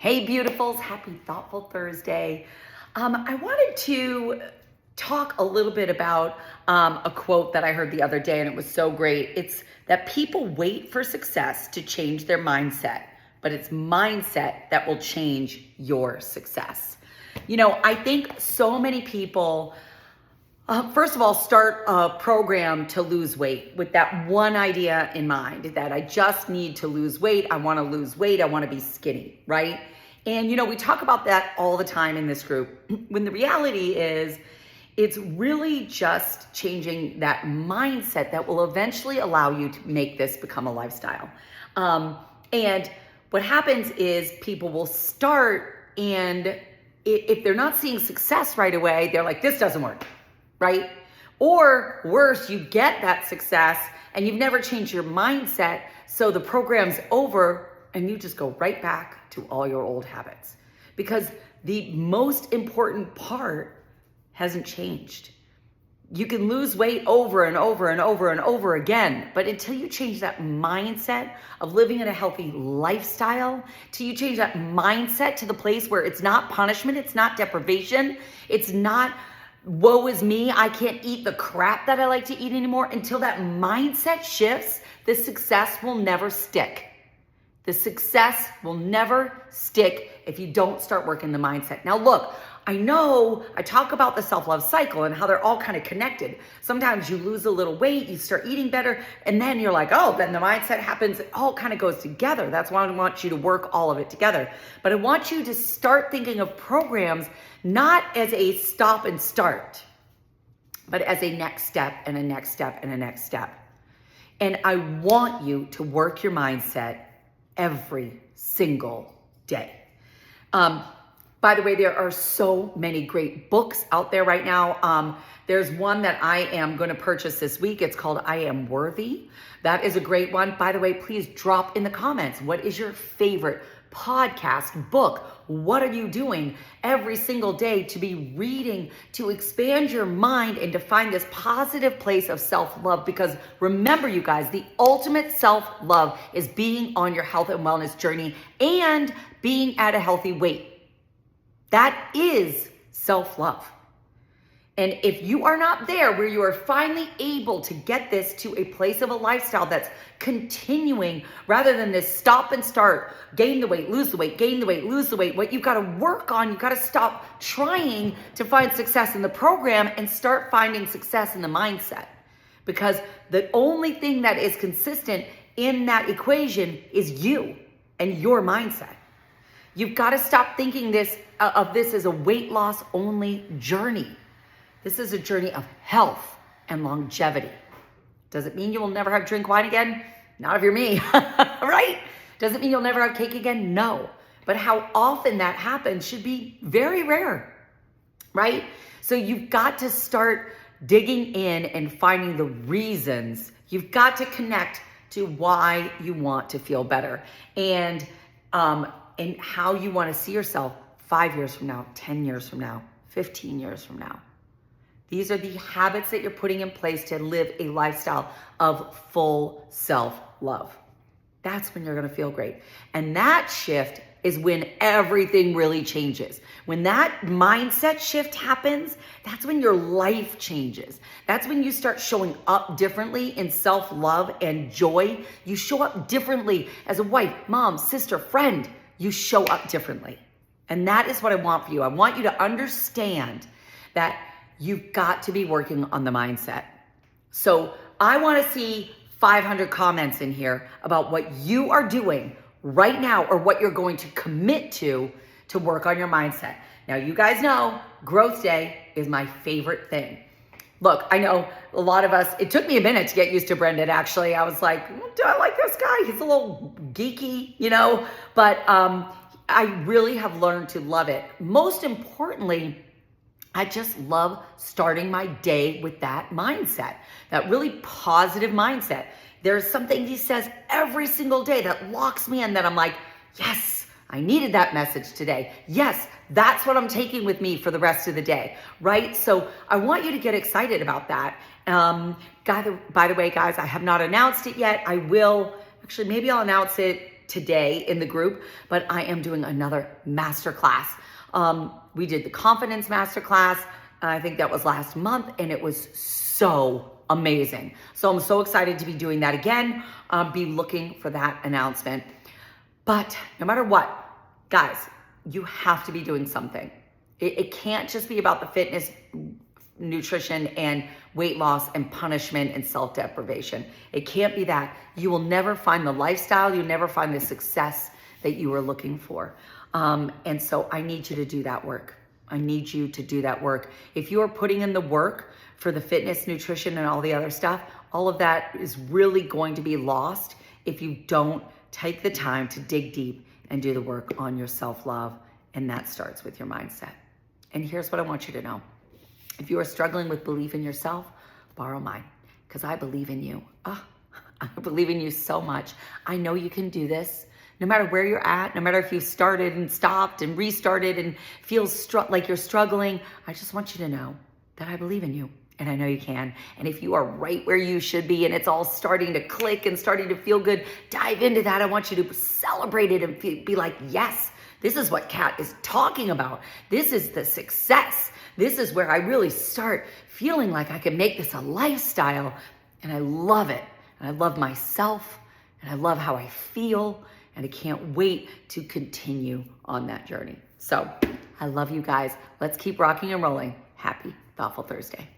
Hey, beautifuls, happy Thoughtful Thursday. I wanted to talk a little bit about a quote that I heard the other day, and it was so great. It's that people wait for success to change their mindset, but it's mindset that will change your success. I think so many people first of all, start a program to lose weight with that one idea in mind that I just need to lose weight. I want to lose weight. I want to be skinny, right? And, we talk about that all the time in this group when the reality is it's really just changing that mindset that will eventually allow you to make this become a lifestyle. And what happens is people will start, and if they're not seeing success right away, they're like, this doesn't work. Right? Or worse, you get that success and you've never changed your mindset. So the program's over and you just go right back to all your old habits because the most important part hasn't changed. You can lose weight over and over and over and over again, but until you change that mindset of living in a healthy lifestyle, till you change that mindset to the place where it's not punishment, it's not deprivation, it's not woe is me, I can't eat the crap that I like to eat anymore. Until that mindset shifts, the success will never stick. The success will never stick if you don't start working the mindset. Now look, I know I talk about the self-love cycle and how they're all kind of connected. Sometimes you lose a little weight, you start eating better, and then you're like, oh, then the mindset happens. It all kind of goes together. That's why I want you to work all of it together. But I want you to start thinking of programs not as a stop and start, but as a next step and a next step and a next step. And I want you to work your mindset every single day. By the way, there are so many great books out there right now. There's one that I am going to purchase this week. It's called I Am Worthy. That is a great one. By the way, please drop in the comments. What is your favorite podcast, book? What are you doing every single day to be reading, to expand your mind and to find this positive place of self-love? Because remember, you guys, the ultimate self-love is being on your health and wellness journey and being at a healthy weight. That is self-love. And if you are not there where you are finally able to get this to a place of a lifestyle that's continuing rather than this stop and start, gain the weight, lose the weight, gain the weight, lose the weight, what you've got to work on, you've got to stop trying to find success in the program and start finding success in the mindset. Because the only thing that is consistent in that equation is you and your mindset. You've got to stop thinking of this as a weight loss only journey. This is a journey of health and longevity. Does it mean you will never drink wine again? Not if you're me, right? Does it mean you'll never have cake again? No. But how often that happens should be very rare, right? So you've got to start digging in and finding the reasons. You've got to connect to why you want to feel better and how you want to see yourself 5 years from now, 10 years from now, 15 years from now. These are the habits that you're putting in place to live a lifestyle of full self-love. That's when you're going to feel great. And that shift is when everything really changes. When that mindset shift happens, that's when your life changes. That's when you start showing up differently in self-love and joy. You show up differently as a wife, mom, sister, friend. You show up differently. And that is what I want for you. I want you to understand that you've got to be working on the mindset. So I want to see 500 comments in here about what you are doing right now or what you're going to commit to work on your mindset. Now, you guys know growth day is my favorite thing. Look, I know a lot of us, it took me a minute to get used to Brendan, actually. I was like, do I like this guy? He's a little geeky, but I really have learned to love it. Most importantly, I just love starting my day with that mindset, that really positive mindset. There's something he says every single day that locks me in that I'm like, yes, I needed that message today. Yes, that's what I'm taking with me for the rest of the day, right? So I want you to get excited about that. By the way, guys, I have not announced it yet. I will, actually, maybe I'll announce it today in the group, but I am doing another masterclass. We did the confidence masterclass. I think that was last month, and it was so amazing. So I'm so excited to be doing that again. Be looking for that announcement. But no matter what, guys, you have to be doing something. It can't just be about the fitness, nutrition, and weight loss and punishment and self-deprivation. It can't be that. You will never find the lifestyle, you'll never find the success that you are looking for. And so I need you to do that work. I need you to do that work. If you are putting in the work for the fitness, nutrition, and all the other stuff, all of that is really going to be lost if you don't take the time to dig deep and do the work on your self-love. And that starts with your mindset. And here's what I want you to know. If you are struggling with belief in yourself, borrow mine, because I believe in you. I believe in you so much. I know you can do this. No matter where you're at, no matter if you started and stopped and restarted and feel like you're struggling, I just want you to know that I believe in you. And I know you can. And if you are right where you should be and it's all starting to click and starting to feel good, dive into that. I want you to celebrate it and be like, yes, this is what Kat is talking about. This is the success. This is where I really start feeling like I can make this a lifestyle. And I love it. And I love myself. And I love how I feel. And I can't wait to continue on that journey. So I love you guys. Let's keep rocking and rolling. Happy Thoughtful Thursday.